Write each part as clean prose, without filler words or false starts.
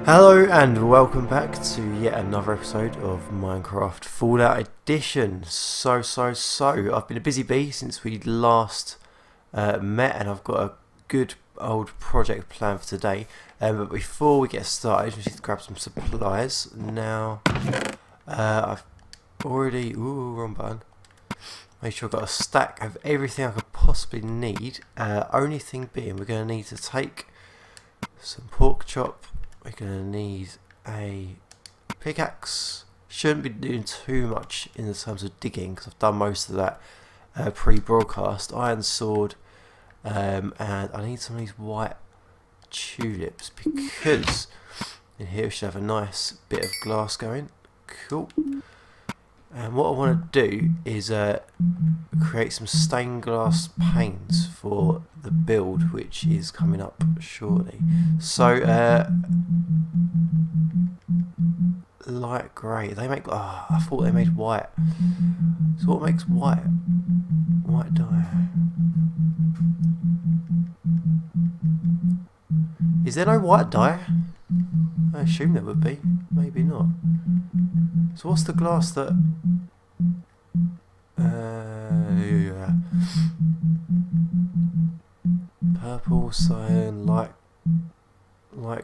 Hello and welcome back to yet another episode of Minecraft Fallout Edition. So I've been a busy bee since we last met, and I've got a good old project plan for today. But before we get started, we need to grab some supplies. Now, I've already wrong button. Make sure I've got a stack of everything I could possibly need. Only thing being, we're going to need to take some pork chop. We're going to need a pickaxe. Shouldn't be doing too much in the terms of digging because I've done most of that pre-broadcast. Iron sword, and I need some of these white tulips because in here we should have a nice bit of glass going. Cool. And what I want to do is create some stained glass panes for the build, which is coming up shortly. So, light grey. They make. Oh, I thought they made white. So what makes white? White dye. Is there no white dye? I assume there would be. Maybe not. So what's the glass that? Yeah. Purple, cyan, light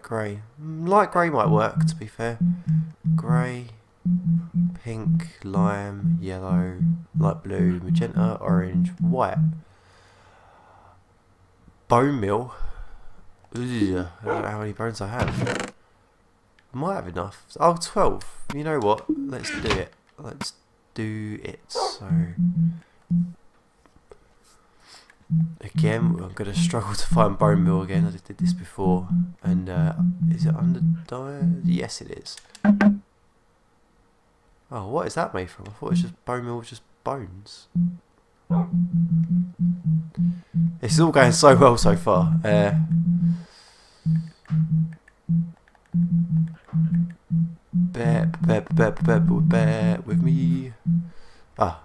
grey. Light grey might work, to be fair. Grey, pink, lime, yellow, light blue, magenta, orange, white. Bone meal. Ugh, I don't know how many bones I have. Might have enough. Oh, 12. You know what? Let's do it. Let's do it. So, again, I'm going to struggle to find bone meal again. I did this before. And, is it under dye? Yes, it is. Oh, what is that made from? I thought it was just bone meal, just bones. This is all going so well so far. Bear with me. Ah,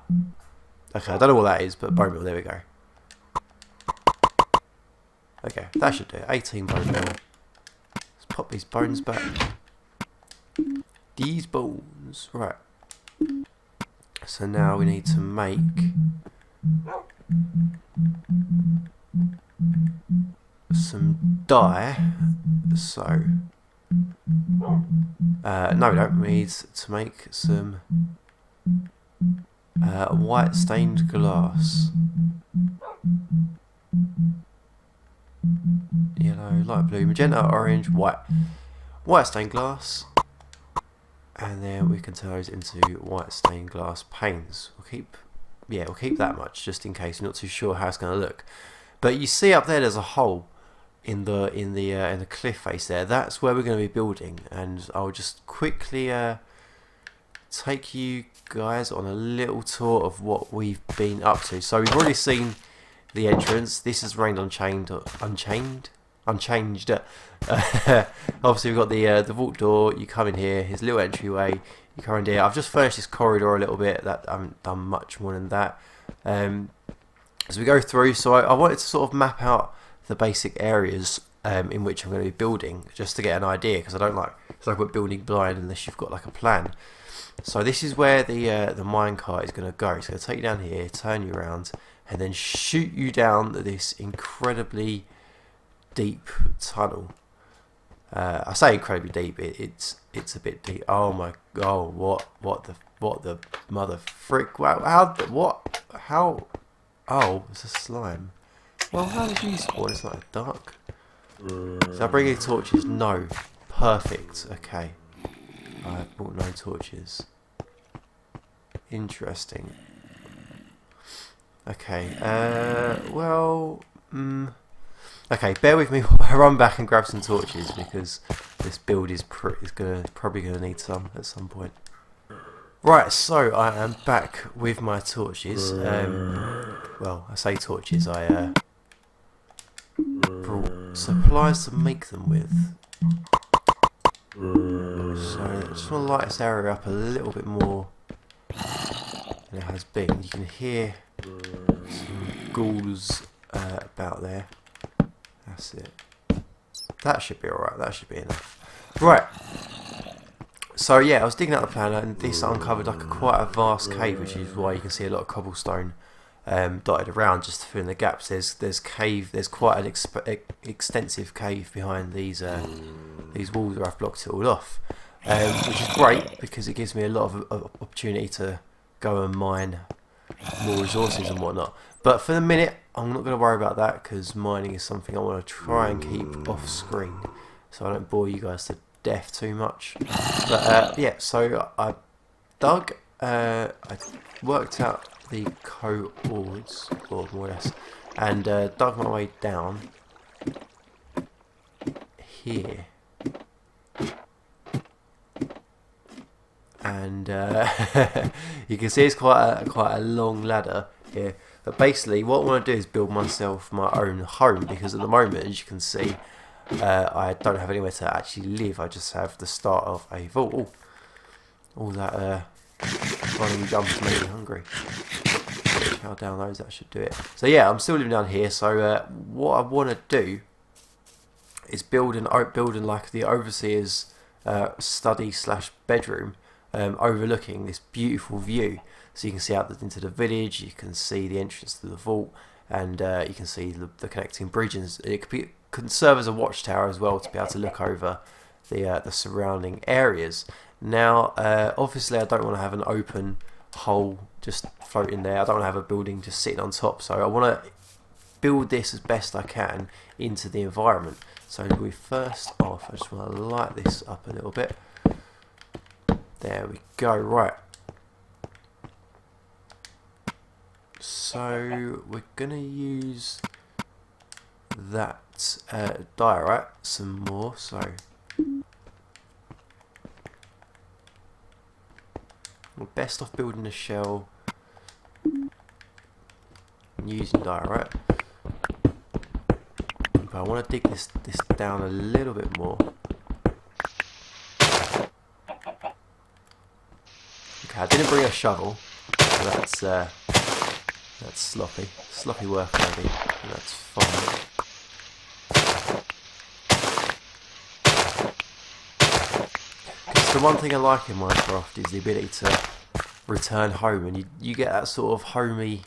okay, I don't know what that is, but bone meal, there we go. Okay, that should do it. 18 bone meal. Let's pop these bones back. These bones, right. So now we need to make some dye. So no, we don't. We need to make some white stained glass. Yellow, light blue, magenta, orange, white. White stained glass. And then we can turn those into white stained glass panes. We'll keep that much just in case you're not too sure how it's going to look. But you see up there's a hole in the cliff face there. That's where we're going to be building, and I'll just quickly take you guys on a little tour of what we've been up to. So we've already seen the entrance. This is remained unchanged. Obviously we've got the vault door. You come in here. Here's a little entryway. You come in here. I've just furnished this corridor a little bit. That I haven't done much more than that. As we go through, so I wanted to sort of map out the basic areas in which I'm going to be building, just to get an idea, because I don't like building blind unless you've got like a plan. So this is where the minecart is going to go. It's going to take you down here, turn you around, and then shoot you down this incredibly deep tunnel. I say incredibly deep. It's a bit deep. Oh my god! What the mother frick? Wow! How? Oh, it's a slime. Well, how did you spawn? It's not dark. So I bring any torches? No. Perfect. Okay. I brought no torches. Interesting. Okay. Okay, bear with me while I run back and grab some torches, because this build is probably gonna need some at some point. Right, so I am back with my torches. Well, I say torches. I brought supplies to make them with. So I just want to light this area up a little bit more than it has been. You can hear some ghouls about there. That's it. That should be alright. That should be enough. Right. So yeah, I was digging out the planner, and this uncovered like quite a vast cave, which is why you can see a lot of cobblestone dotted around just to fill in the gaps. There's quite an extensive cave behind these walls where I've blocked it all off, which is great because it gives me a lot of opportunity to go and mine more resources and whatnot. But for the minute, I'm not going to worry about that because mining is something I want to try and keep off screen, so I don't bore you guys to death too much. But yeah, so I dug, I worked out the coords, or more or less, and dug my way down here, and you can see it's quite a long ladder here. But basically, what I want to do is build myself my own home, because at the moment, as you can see, I don't have anywhere to actually live. I just have the start of a vault. Ooh, all that running jumps made me hungry. How down those, that should do it. So yeah, I'm still living down here. So what I want to do is building like the overseer's study / bedroom, overlooking this beautiful view. So you can see out into the village. You can see the entrance to the vault, and you can see the connecting bridges. It can serve as a watchtower as well to be able to look over the surrounding areas. Now, obviously, I don't want to have an open hole just floating there. I don't want to have a building just sitting on top. So I want to build this as best I can into the environment. So we first off, I just want to light this up a little bit. There we go. Right. So we're gonna use that diorite some more. So we're best off building a shell and using diorite. But I want to dig this down a little bit more. Okay, I didn't bring a shovel. So that's sloppy work maybe, and that's fine. Because the one thing I like in Minecraft is the ability to return home, and you get that sort of homey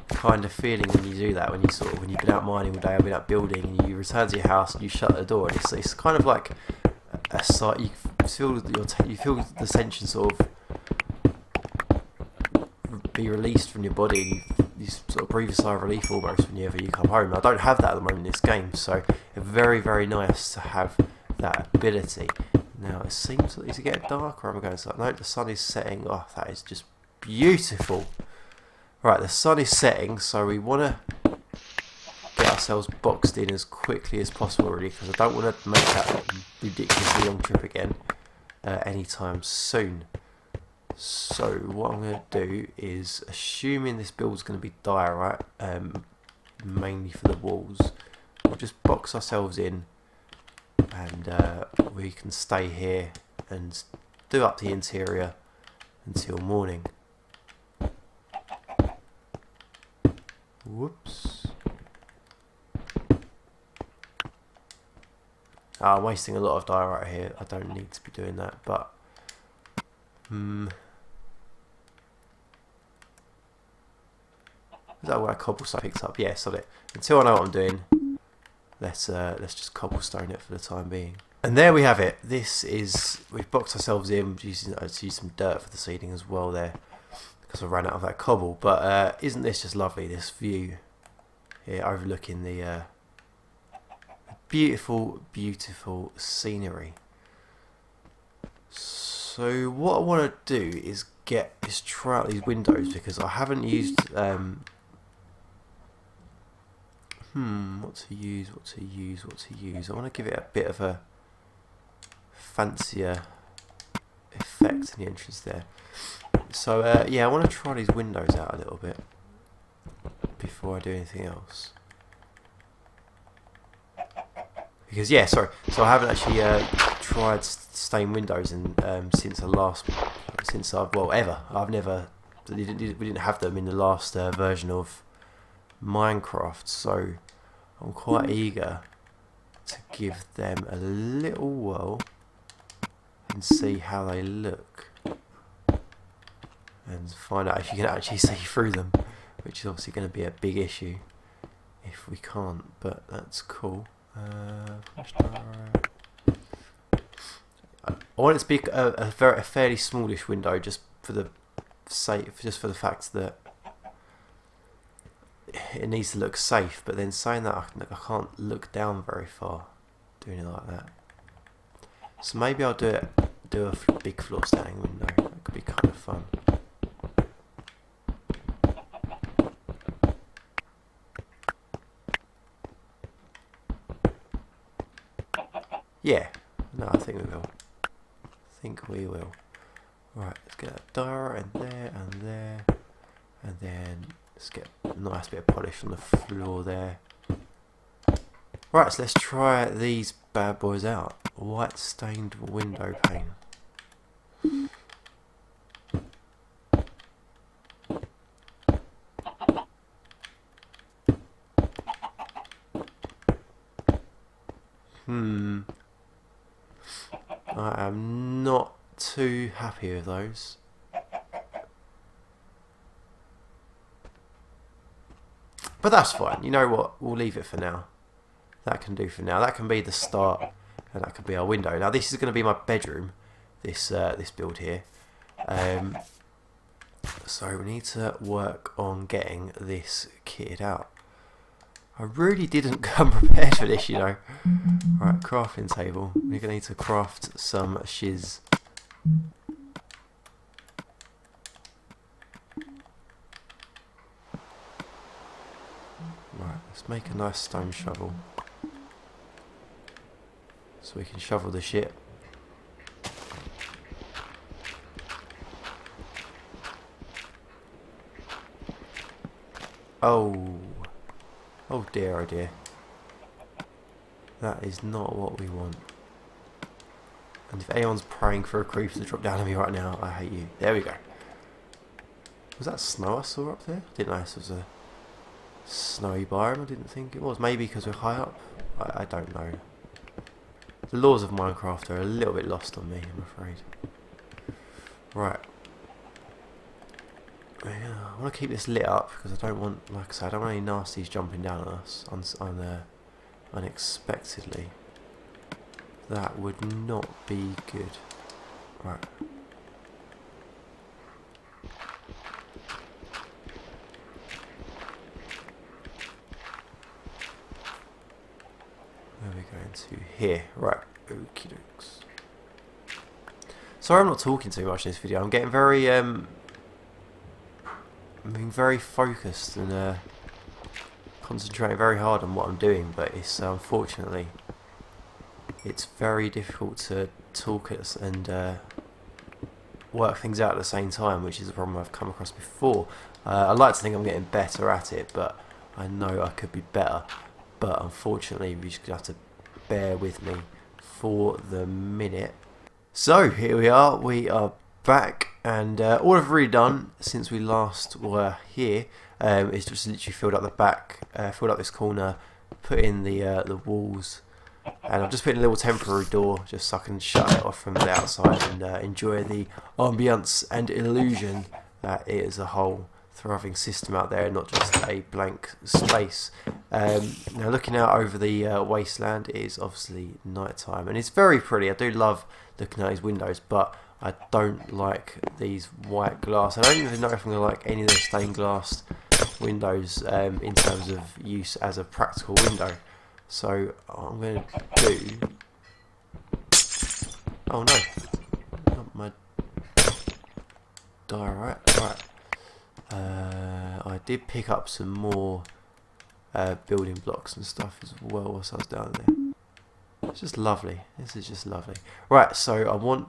kind of feeling when you do that. When you've been out mining all day, or been out building, and you return to your house and you shut the door, and it's kind of like a sight. You feel the tension sort of be released from your body, and you sort of breathe a sigh of relief almost whenever you come home. I don't have that at the moment in this game, so it's very, very nice to have that ability. Now it seems like it's getting darker. I'm going to no, the sun is setting. Oh, that is just beautiful. Right, the sun is setting, so we want to get ourselves boxed in as quickly as possible, really, because I don't want to make that ridiculously long trip again anytime soon. So what I'm going to do is, assuming this build's going to be diorite, mainly for the walls, we'll just box ourselves in, and we can stay here and do up the interior until morning. Whoops. I'm wasting a lot of diorite here. I don't need to be doing that, but is that where cobblestone picked up? Yes, on it. Until I know what I'm doing, let's just cobblestone it for the time being. And there we have it. We've boxed ourselves in, using some dirt for the seeding as well there, because I ran out of that cobble. But isn't this just lovely? This view here overlooking the beautiful, beautiful scenery. So what I want to do is try out these windows, because I haven't used what to use. I want to give it a bit of a fancier effect in the entrance there. So yeah, I want to try these windows out a little bit before I do anything else. Because yeah, sorry. So I haven't actually tried stained windows ever. We didn't have them in the last version of Minecraft, so I'm quite eager to give them a little whirl. and see how they look and find out if you can actually see through them, which is obviously going to be a big issue if we can't, but that's cool. I want it to be a fairly smallish window, just for the fact that it needs to look safe. But then saying that, I can't look down very far doing it like that. So maybe I'll do a big floor standing window. That could be kind of fun. Yeah, no, I think we will. Right, let's get a door and there and there, and then let's get a nice bit of polish on the floor there. Right, so let's try these bad boys out. White stained window pane. I am not too happy with those. But that's fine. You know what? We'll leave it for now. That can do for now. That can be the start, and that could be our window. Now this is going to be my bedroom. This build here. So we need to work on getting this kitted out. I really didn't come prepared for this, you know. Right, crafting table. We're going to need to craft some shiz. Right, let's make a nice stone shovel, so we can shovel the shit. Oh. Oh dear, oh dear. That is not what we want. And if anyone's praying for a creeper to drop down on me right now, I hate you. There we go. Was that snow I saw up there? I didn't know this was a snowy biome. I didn't think it was. Maybe because we're high up? I don't know. The laws of Minecraft are a little bit lost on me, I'm afraid. Right. Yeah, I want to keep this lit up because I don't want, like I said, I don't want any nasties jumping down on us unexpectedly. That would not be good. Right. Where are we going to? Here. Right. Okie dokes. Sorry I'm not talking too much in this video. I'm getting very I'm being very focused and concentrating very hard on what I'm doing, but it's unfortunately it's very difficult to talk and work things out at the same time, which is a problem I've come across before. I like to think I'm getting better at it, but I know I could be better. But unfortunately, we just have to bear with me for the minute. So here we are back, and all I've really done since we last were here is just literally filled up the back, filled up this corner, put in the walls, and I've just put in a little temporary door just so I can shut it off from the outside and enjoy the ambience and illusion that it is a whole thriving system out there, not just a blank space. Now looking out over the wasteland, it is obviously night time and it's very pretty. I do love looking at these windows, but I don't like these white glass. I don't even know if I'm going to like any of the stained glass windows in terms of use as a practical window. So what I'm going to do... Oh no, not my diorite. Right. I did pick up some more building blocks and stuff as well whilst I was down there. It's just lovely. This is just lovely. Right, so I want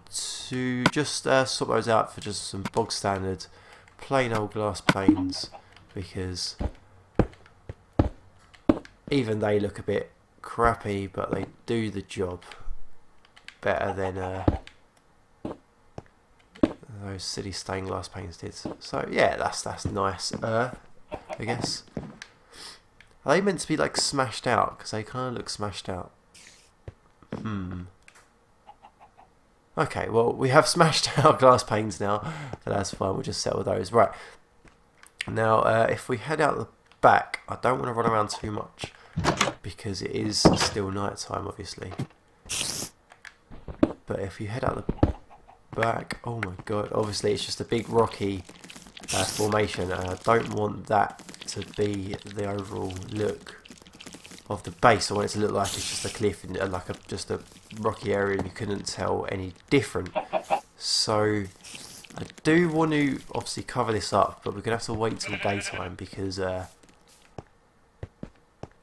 to just swap those out for just some bog standard plain old glass planes, because even they look a bit crappy, but they do the job better than those silly stained glass panes did. So yeah, that's nice. I guess, are they meant to be like smashed out? Because they kind of look smashed out. Okay, well, we have smashed our glass panes now, so that's fine. We'll just settle those. Right. Now, if we head out the back, I don't want to run around too much because it is still night time, obviously. But if you head out the back, oh my god, obviously it's just a big rocky formation, and I don't want that to be the overall look of the base. I want it to look like it's just a cliff and like just a rocky area and you couldn't tell any different. So I do want to obviously cover this up, but we're going to have to wait till daytime because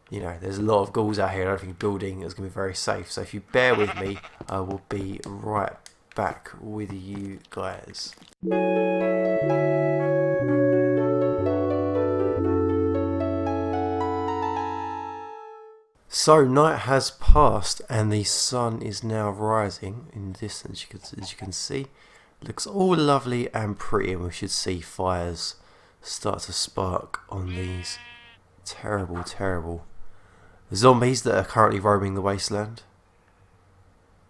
you know, there's a lot of ghouls out here. I don't think building is going to be very safe. So if you bear with me, I will be right back with you guys. So night has passed and the sun is now rising in the distance. As you can see, it looks all lovely and pretty, and we should see fires start to spark on these terrible zombies that are currently roaming the wasteland.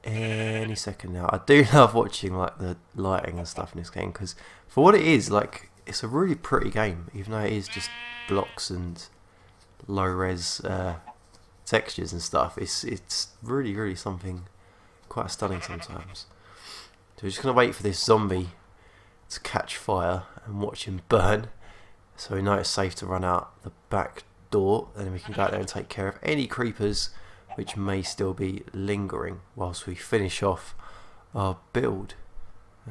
Any second now. I do love watching like the lighting and stuff in this game because for what it is, like, it's a really pretty game, even though it is just blocks and low res textures and stuff. It's really something quite stunning sometimes. So we're just gonna wait for this zombie to catch fire and watch him burn, so we know it's safe to run out the back door, and then we can go out there and take care of any creepers which may still be lingering whilst we finish off our build.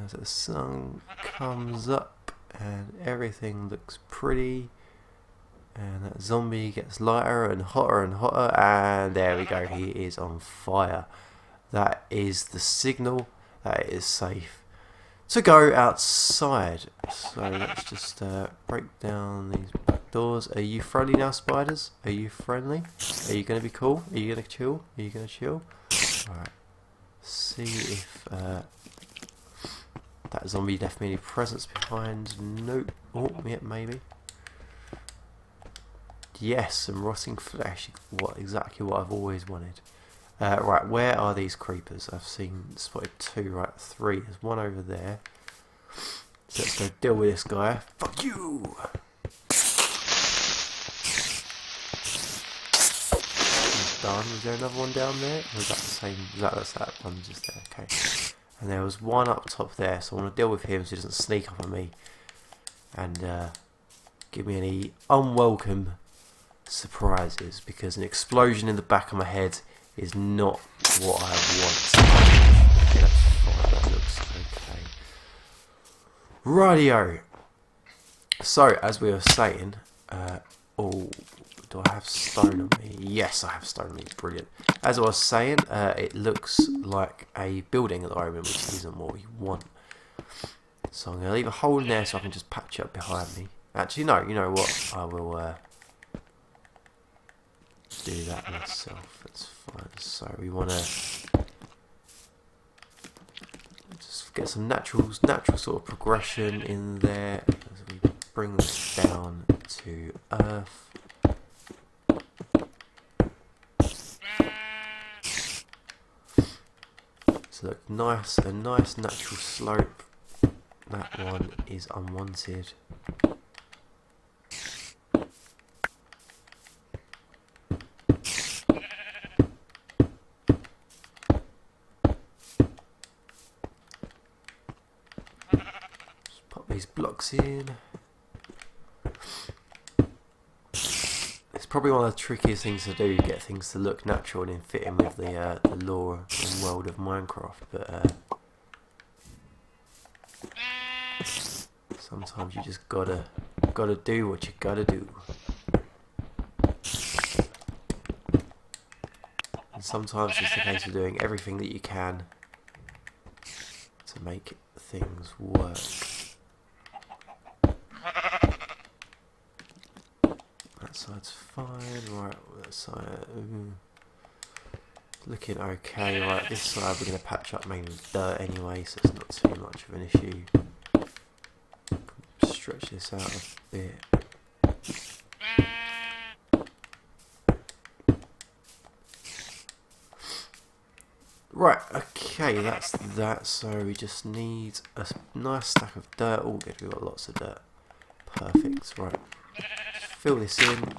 As the sun comes up and everything looks pretty, and that zombie gets lighter and hotter, and there we go, he is on fire. That is the signal that it is safe to go outside. So let's just break down these back doors. Are you friendly now, spiders? Are you friendly? Are you going to be cool? Are you going to chill? Are you going to chill? Alright. See if that zombie left me any presents behind. Nope. Oh, yeah, maybe. Yes, some rotting flesh. Exactly what I've always wanted. Right, where are these creepers? I've spotted two, right, three. There's one over there. So let's go deal with this guy. Fuck you! He's done. Was there another one down there? Or was that the same? That's that one just there. Okay. And there was one up top there, so I want to deal with him so he doesn't sneak up on me and give me any unwelcome surprises, because an explosion in the back of my head is not what I want. Okay, that's fine, that looks okay. Rightio. So, as we were saying, oh, do I have stone on me? Yes, I have stone on me, brilliant. As I was saying, it looks like a building at the moment, which isn't what we want. So I'm going to leave a hole in there so I can just patch it up behind me. Actually, no, you know what, I will do that myself. That's fine. So we want to just get some natural sort of progression in there as we bring this down to earth. So look, a nice natural slope. That one is unwanted. These blocks in. It's probably one of the trickiest things to do, get things to look natural and then fit in with the lore and world of Minecraft, but sometimes you just gotta do what you gotta do. And sometimes it's a case of doing everything that you can to make things work. That side's fine, right, that side, looking okay, right, this side we're going to patch up mainly with dirt anyway, so it's not too much of an issue. Stretch this out a bit. Right, okay, that's that. So we just need a nice stack of dirt. Oh, good, we've got lots of dirt. Perfect. Right, just fill this in.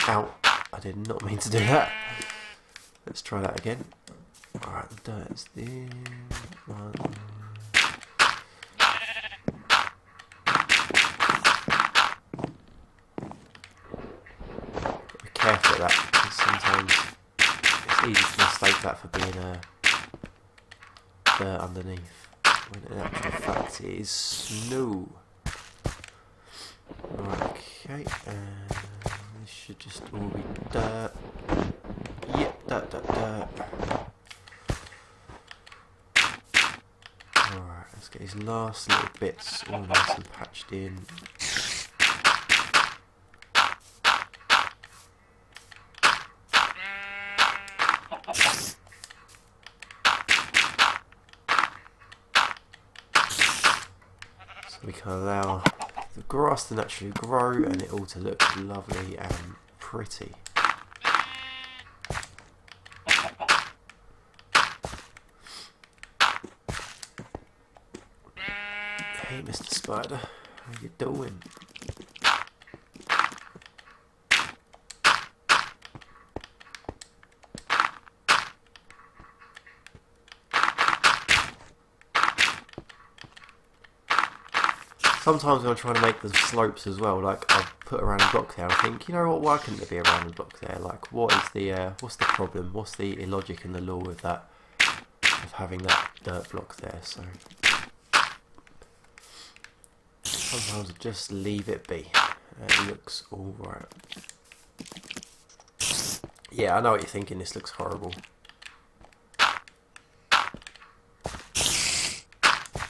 Ow, I did not mean to do that. Let's try that again. Alright, the dirt is there. One. Be careful of that, because sometimes it's easy to mistake that for being dirt underneath, when in actual fact it is snow. Right, okay, and this should just all be dirt. Yep, dirt. Alright, let's get these last little bits all nice and patched in. So we can allow the grass to naturally grow and it all to look lovely and pretty. Hey Mr. Spider, how you doing? Sometimes when I'm trying to make the slopes as well, like I'll put a random block there and I think, you know what, why couldn't there be a random block there? Like what is the, what's the problem? What's the illogic and the law with that, of having that dirt block there? So sometimes I just leave it be. It looks alright. Yeah, I know what you're thinking, this looks horrible.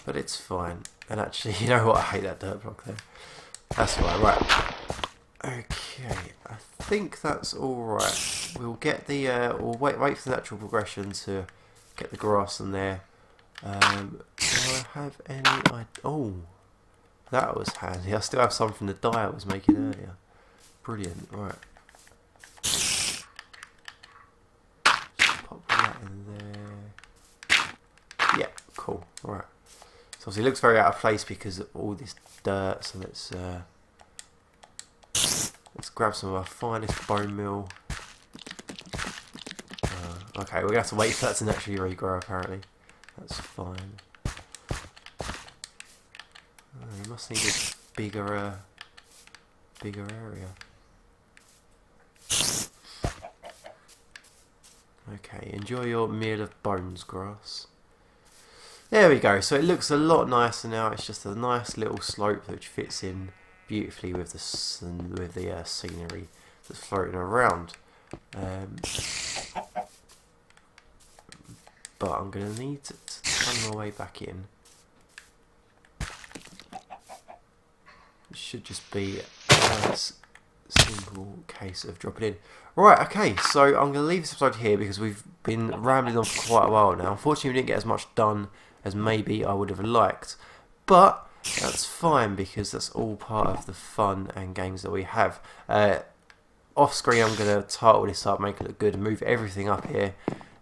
But it's fine. And actually, you know what, I hate that dirt block there. That's fine, right. Okay, I think that's alright. We'll get the, we'll wait for the natural progression to get the grass in there. Do I have any, oh, that was handy. I still have some from the dye I was making earlier. Brilliant, right. Just pop that in there. Yeah, cool, right. So obviously it looks very out of place because of all this dirt, so let's grab some of our finest bone meal. Okay, we're going to have to wait for that to naturally regrow apparently. That's fine. You must need a bigger area. Okay, enjoy your meal of bones, grass. There we go. So it looks a lot nicer now. It's just a nice little slope which fits in beautifully with the scenery that's floating around. But I'm going to need to turn my way back in. It should just be a nice simple case of dropping in. Right, okay, so I'm going to leave this episode here because we've been rambling on for quite a while now. Unfortunately, we didn't get as much done as maybe I would have liked. But that's fine because that's all part of the fun and games that we have. Off screen, I'm going to title this up, make it look good, and move everything up here.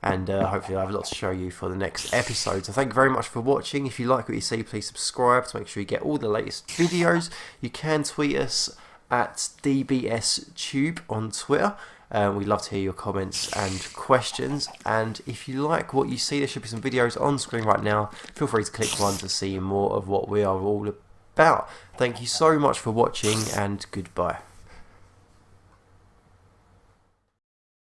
And hopefully I have a lot to show you for the next episode. So thank you very much for watching. If you like what you see, please subscribe to make sure you get all the latest videos. You can tweet us at DBSTube on Twitter. We'd love to hear your comments and questions. And if you like what you see, there should be some videos on screen right now. Feel free to click one to see more of what we are all about. Thank you so much for watching and goodbye.